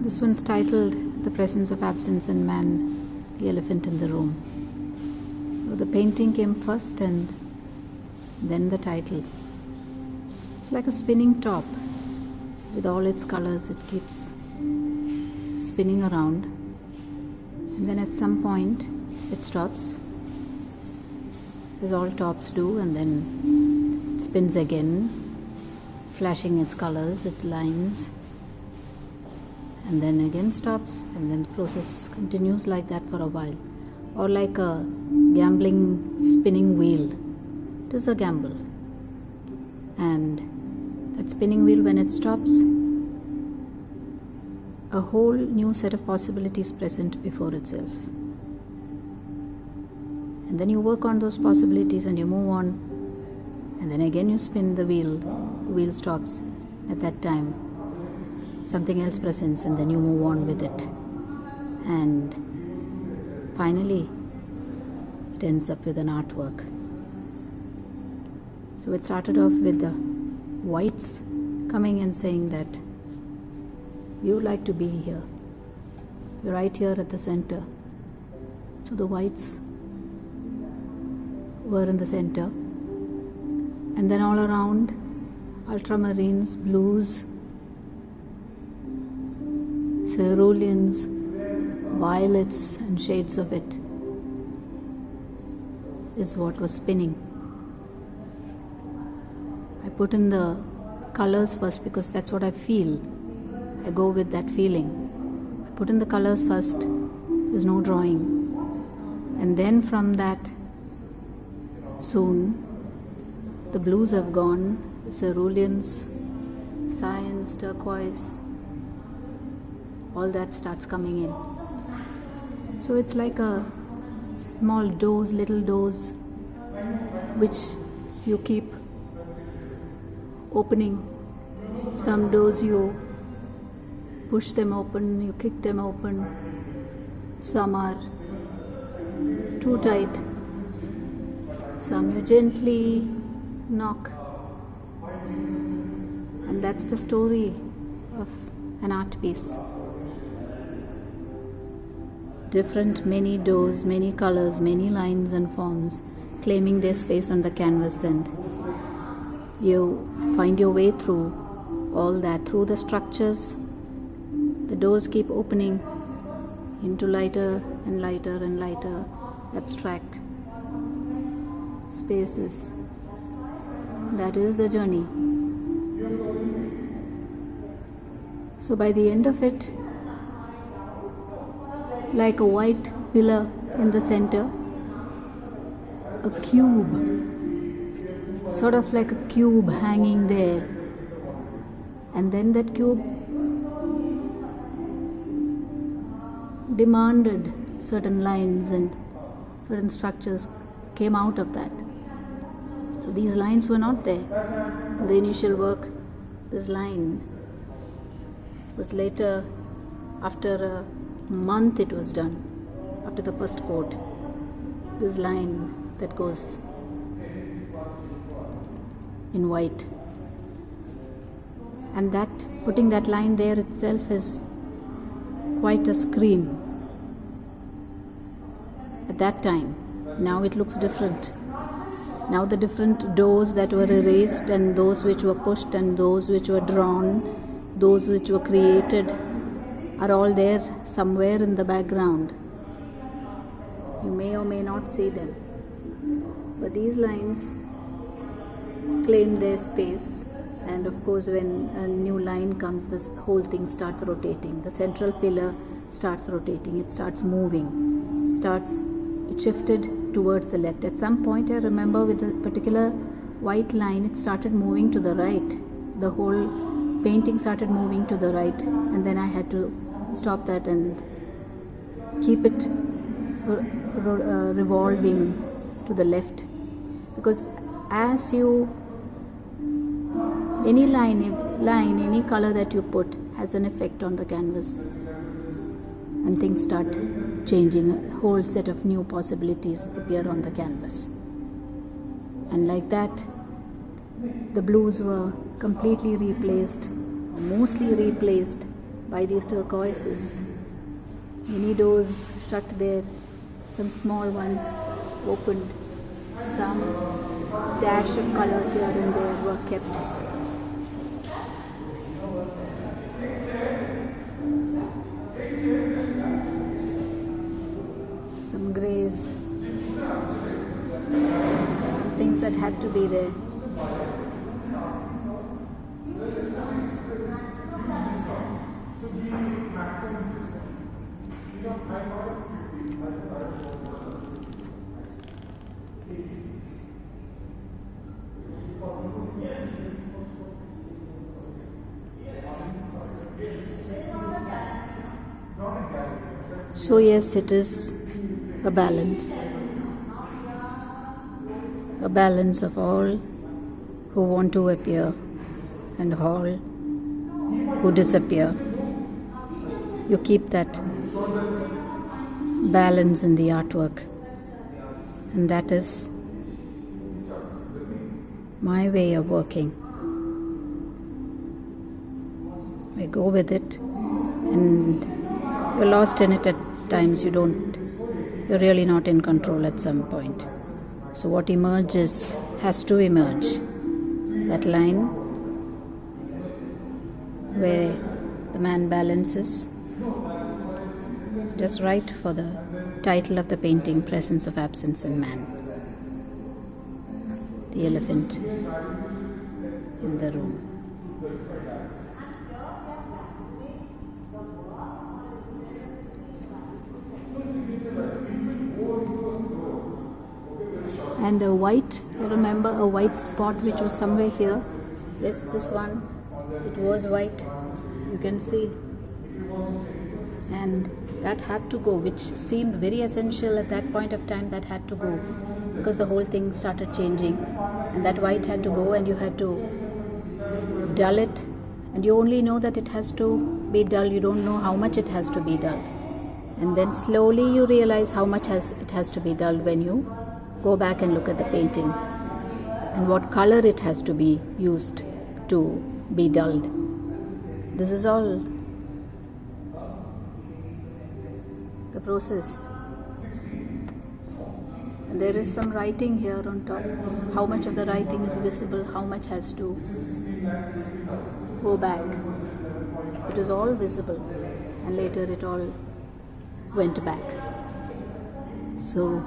This one's titled The Presence of Absence in Man, the Elephant in the Room. So the painting came first and then the title. It's like a spinning top. With all its colors, it keeps spinning around. And then at some point, it stops, as all tops do, and then it spins again, flashing its colors, its lines, and then again stops, and then the process continues like that for a while. Or like a gambling spinning wheel. It is a gamble. And that spinning wheel, when it stops, a whole new set of possibilities present before itself. And then you work on those possibilities and you move on, and then again you spin the wheel stops. At that time something else presents, and then you move on with it, and finally it ends up with an artwork. So it started off with the whites coming and saying that you like to be here, you're right here at the center. So the whites were in the center, and then all around ultramarines, blues, ceruleans, violets, and shades of it is what was spinning. I put in the colors first because that's what I feel. I go with that feeling. I put in the colors first. There's no drawing. And then from that, soon the blues have gone, the ceruleans, cyan, turquoise, all that starts coming in. So it's like a small dose, little dose, which you keep opening. Some doors you push them open, you kick them open. Some are too tight. Some you gently knock. And that's the story of an art piece. Different, many doors, many colors, many lines and forms claiming their space on the canvas, and you find your way through all that, through the structures. The doors keep opening into lighter and lighter and lighter abstract spaces. That is the journey. So by the end of it, like a white pillar in the center, a cube, sort of like a cube hanging there, and then that cube demanded certain lines and certain structures came out of that. So these lines were not there in the initial work. This line was later, after a month it was done, after the first coat. This line that goes in white, and that putting that line there itself is quite a scream at that time. Now it looks different. Now the different doors that were erased, and those which were pushed, and those which were drawn, those which were created, are all there somewhere in the background. You may or may not see them, but these lines claim their space. And of course, when a new line comes, this whole thing starts rotating. The central pillar starts rotating, it starts moving, it shifted towards the left. At some point, I remember with a particular white line, it started moving to the right. The whole painting started moving to the right, and then I had to stop that and keep it revolving to the left, because as you, any line, any color that you put has an effect on the canvas, and things start changing. A whole set of new possibilities appear on the canvas. And like that, the blues were completely replaced, mostly replaced by these turquoises. Many doors shut there, some small ones opened, some dash of color here and there were kept. Some grays, some things that had to be there. So yes, it is a balance of all who want to appear and all who disappear. You keep that balance in the artwork, and that is my way of working. I go with it, and you're lost in it at times. You're really not in control at some point. So what emerges has to emerge. That line where the man balances, just right for the title of the painting, Presence of Absence in Man. The elephant in the room. And a white, I remember a white spot which was somewhere here. Yes, this one, it was white, you can see. And that had to go, which seemed very essential at that point of time. That had to go because the whole thing started changing, and that white had to go, and you had to dull it, and you only know that it has to be dull. You don't know how much it has to be dulled, and then slowly you realize how much it has to be dulled when you go back and look at the painting and what color it has to be used to be dulled. This is all the process. And there is some writing here on top. How much of the writing is visible, how much has to go back. It is all visible, and later it all went back. So